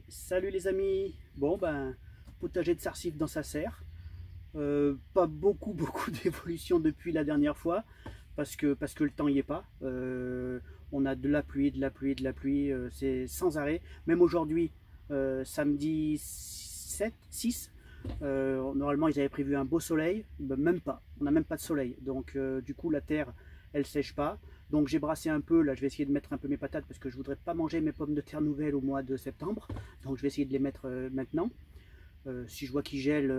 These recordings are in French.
Salut les amis. Bon ben, potager de sarcif dans sa serre. Pas beaucoup d'évolution depuis la dernière fois parce que le temps y est pas. On a de la pluie, c'est sans arrêt. Même aujourd'hui, samedi 6, normalement ils avaient prévu un beau soleil, ben, même pas. On n'a même pas de soleil, donc du coup la terre elle sèche pas. Donc j'ai brassé un peu, là je vais essayer de mettre un peu mes patates parce que je voudrais pas manger mes pommes de terre nouvelles au mois de septembre. Donc je vais essayer de les mettre maintenant. Si je vois qu'ils gèlent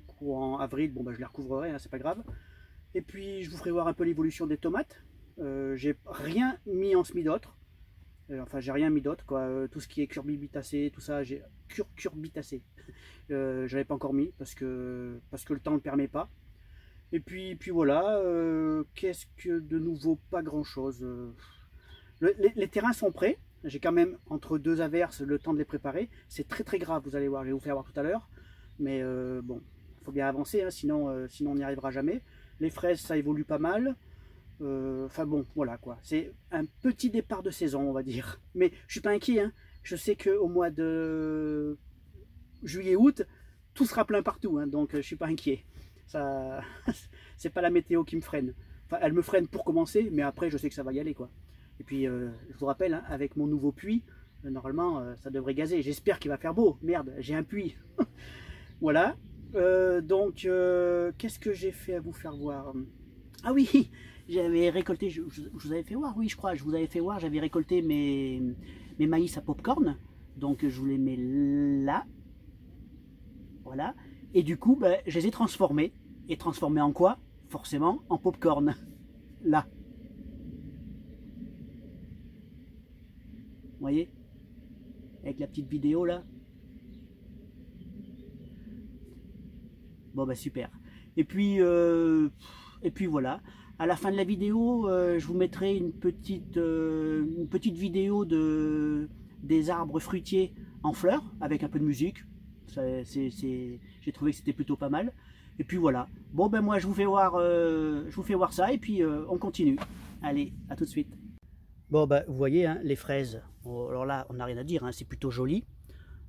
courant avril, bon bah je les recouvrerai, hein, c'est pas grave. Et puis je vous ferai voir un peu l'évolution des tomates. J'ai rien mis en semis d'autre. Enfin j'ai rien mis d'autre quoi. Tout ce qui est curbitacé, tout ça, j'ai curbitacé. J'avais pas encore mis parce que le temps ne le permet pas. Et puis voilà, qu'est-ce que de nouveau? Pas grand chose. Les terrains sont prêts. J'ai quand même entre deux averses le temps de les préparer. C'est très grave, vous allez voir, je vais vous faire voir tout à l'heure. Mais bon, il faut bien avancer, hein, sinon on n'y arrivera jamais. Les fraises, ça évolue pas mal. Enfin bon, voilà quoi. C'est un petit départ de saison, on va dire. Mais je suis pas inquiet. Hein. Je sais qu'au mois de juillet-août, tout sera plein partout. Hein, donc je suis pas inquiet. Ça, c'est pas la météo qui me freine. Enfin, elle me freine pour commencer, mais après, je sais que ça va y aller, quoi. Et puis, je vous rappelle, hein, avec mon nouveau puits, normalement, ça devrait gazer. J'espère qu'il va faire beau. Merde, j'ai un puits. Voilà. Donc, qu'est-ce que j'ai fait à vous faire voir? Ah oui, j'avais récolté, je vous avais fait voir, oui, je crois, je vous avais fait voir, j'avais récolté mes maïs à popcorn. Donc, je vous les mets là. Voilà. Et du coup, ben, je les ai transformés. Et transformés en quoi? Forcément, en popcorn. Là. Vous voyez? Avec la petite vidéo là. Bon, ben super. Et puis voilà. À la fin de la vidéo, je vous mettrai une petite vidéo des arbres fruitiers en fleurs, avec un peu de musique. J'ai trouvé que c'était plutôt pas mal. Et puis voilà. Bon ben moi je vous fais voir ça et puis on continue. Allez, à tout de suite. Bon ben vous voyez hein, les fraises. Bon, alors là on n'a rien à dire, hein, c'est plutôt joli.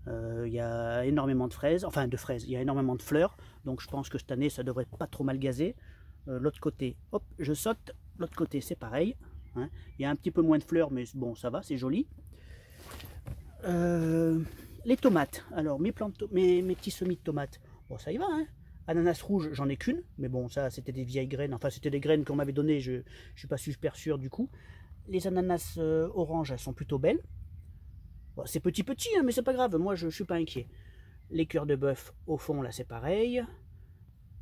Il y a énormément de fraises, enfin de fraises, il y a énormément de fleurs. Donc je pense que cette année ça devrait pas trop mal gazer. L'autre côté, hop, je saute. L'autre côté c'est pareil. Hein. Il y a un petit peu moins de fleurs mais bon ça va, c'est joli. Les tomates, alors mes petits semis de tomates, bon ça y va, hein. Ananas rouge, j'en ai qu'une, mais bon ça c'était des vieilles graines, enfin c'était des graines qu'on m'avait données, je suis pas super sûr du coup. Les ananas orange, elles sont plutôt belles. Bon, c'est petit, hein, mais c'est pas grave, moi je suis pas inquiet. Les cœurs de bœuf, au fond là c'est pareil.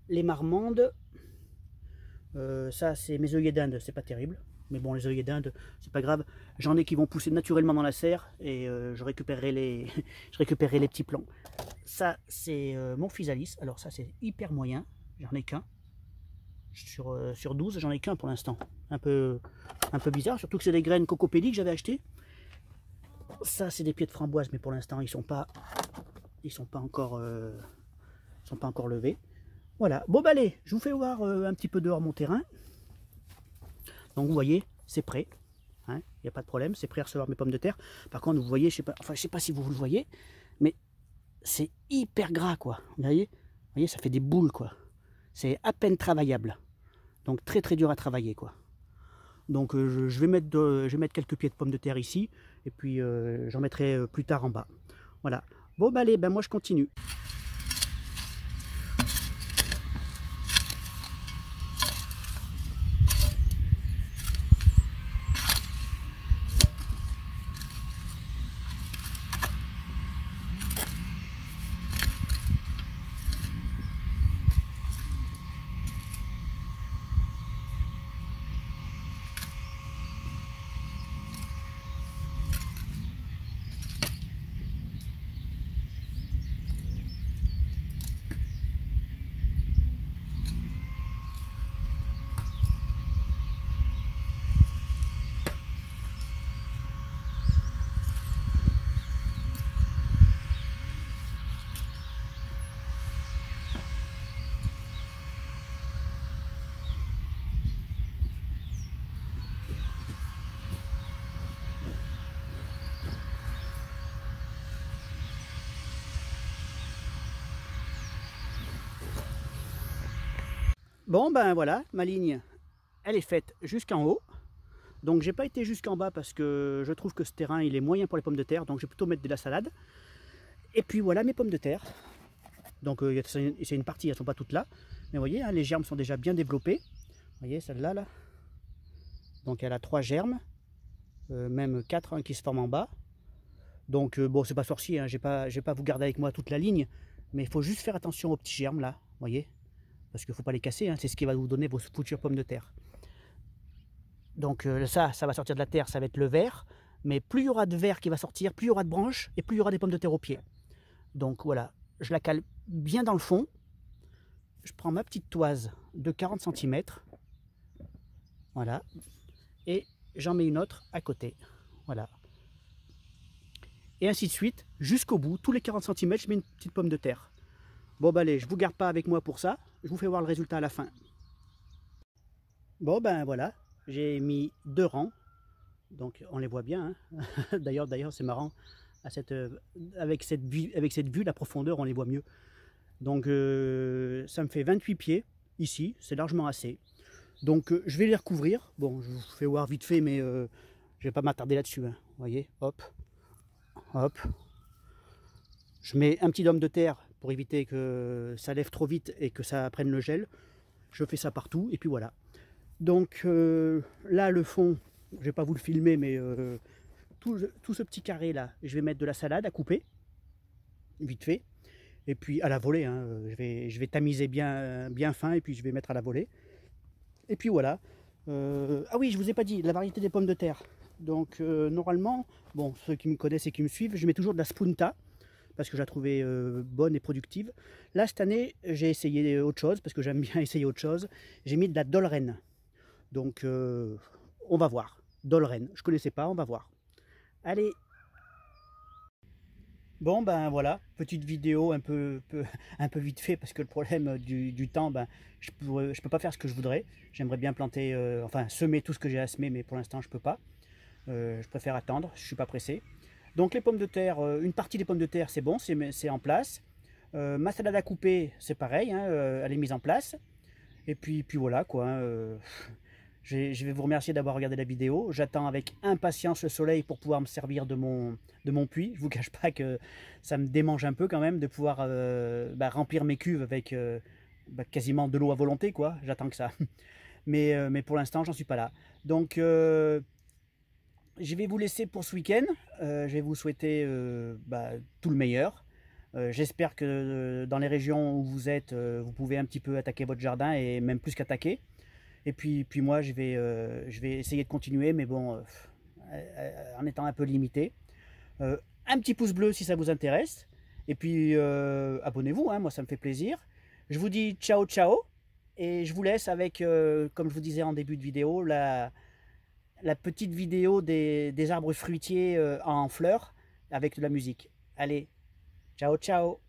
Les marmandes, ça c'est mes œillets d'Inde, c'est pas terrible. Mais bon, les œillets d'Inde, c'est pas grave. J'en ai qui vont pousser naturellement dans la serre et je récupérerai les petits plants. Ça, c'est mon physalis. Alors ça, c'est hyper moyen. J'en ai qu'un. Sur 12, j'en ai qu'un pour l'instant. Un peu bizarre, surtout que c'est des graines cocopédie que j'avais achetées. Ça, c'est des pieds de framboise, mais pour l'instant, ils sont pas encore levés. Voilà. Bon, bah allez, je vous fais voir un petit peu dehors mon terrain. Donc vous voyez, c'est prêt, il n'y a pas de problème, c'est prêt à recevoir mes pommes de terre. Par contre, vous voyez, je sais pas si vous le voyez, mais c'est hyper gras quoi. Vous voyez, ça fait des boules quoi. C'est à peine travaillable. Donc très dur à travailler quoi. Donc je vais mettre quelques pieds de pommes de terre ici, et puis j'en mettrai plus tard en bas. Voilà. Bon bah allez, ben moi je continue. Bon ben voilà, ma ligne, elle est faite jusqu'en haut. Donc j'ai pas été jusqu'en bas parce que je trouve que ce terrain il est moyen pour les pommes de terre, donc je vais plutôt mettre de la salade. Et puis voilà mes pommes de terre. Donc c'est une partie, elles ne sont pas toutes là. Mais vous voyez, hein, les germes sont déjà bien développés. Vous voyez celle-là là. Donc elle a 3 germes, même 4 hein, qui se forment en bas. Donc bon, c'est pas sorcier, hein, je vais pas vous garder avec moi toute la ligne, mais il faut juste faire attention aux petits germes là, vous voyez, parce qu'il ne faut pas les casser, hein, c'est ce qui va vous donner vos futures pommes de terre. Donc ça va sortir de la terre, ça va être le vert, mais plus il y aura de vert qui va sortir, plus il y aura de branches et plus il y aura des pommes de terre au pied. Donc voilà, je la cale bien dans le fond. Je prends ma petite toise de 40 cm, voilà, et j'en mets une autre à côté, voilà. Et ainsi de suite, jusqu'au bout, tous les 40 cm, je mets une petite pomme de terre. Bon bah allez, je ne vous garde pas avec moi pour ça, je vous fais voir le résultat à la fin. Bon ben voilà, j'ai mis 2 rangs, donc on les voit bien, hein. D'ailleurs c'est marrant, avec cette vue, la profondeur, on les voit mieux. Donc ça me fait 28 pieds, ici, c'est largement assez. Donc je vais les recouvrir, bon je vous fais voir vite fait, mais je ne vais pas m'attarder là-dessus, hein. Vous voyez, hop. Hop, je mets un petit dôme de terre pour éviter que ça lève trop vite et que ça prenne le gel. Je fais ça partout et puis voilà. Donc là le fond, je vais pas vous le filmer, mais tout ce petit carré là, je vais mettre de la salade à couper, vite fait. Et puis à la volée, hein, je vais tamiser bien fin et puis je vais mettre à la volée. Et puis voilà. Ah oui, je vous ai pas dit la variété des pommes de terre. Donc normalement, bon, ceux qui me connaissent et qui me suivent, je mets toujours de la spunta parce que je la trouvais bonne et productive. Là cette année, j'ai essayé autre chose parce que j'aime bien essayer autre chose. J'ai mis de la Dolren. Donc on va voir. Dolren, je connaissais pas, on va voir. Allez. Bon ben voilà, petite vidéo un peu vite fait parce que le problème du temps, ben, je peux pas faire ce que je voudrais. J'aimerais bien planter, enfin semer tout ce que j'ai à semer, mais pour l'instant je peux pas. Je préfère attendre, je suis pas pressé. Donc les pommes de terre, une partie des pommes de terre c'est bon, c'est en place. Ma salade à couper c'est pareil, hein, elle est mise en place. Et puis voilà quoi. Hein, je vais vous remercier d'avoir regardé la vidéo. J'attends avec impatience le soleil pour pouvoir me servir de mon puits. Je ne vous cache pas que ça me démange un peu quand même de pouvoir remplir mes cuves avec quasiment de l'eau à volonté, quoi. J'attends que ça. Mais pour l'instant, j'en suis pas là. Donc, je vais vous laisser pour ce week-end. Je vais vous souhaiter tout le meilleur. J'espère que dans les régions où vous êtes, vous pouvez un petit peu attaquer votre jardin et même plus qu'attaquer. Et puis moi, je vais essayer de continuer, mais bon, en étant un peu limité. Un petit pouce bleu si ça vous intéresse. Et puis, abonnez-vous, hein, moi ça me fait plaisir. Je vous dis ciao, ciao. Et je vous laisse avec, comme je vous disais en début de vidéo, la petite vidéo des arbres fruitiers en fleurs avec de la musique. Allez, ciao, ciao.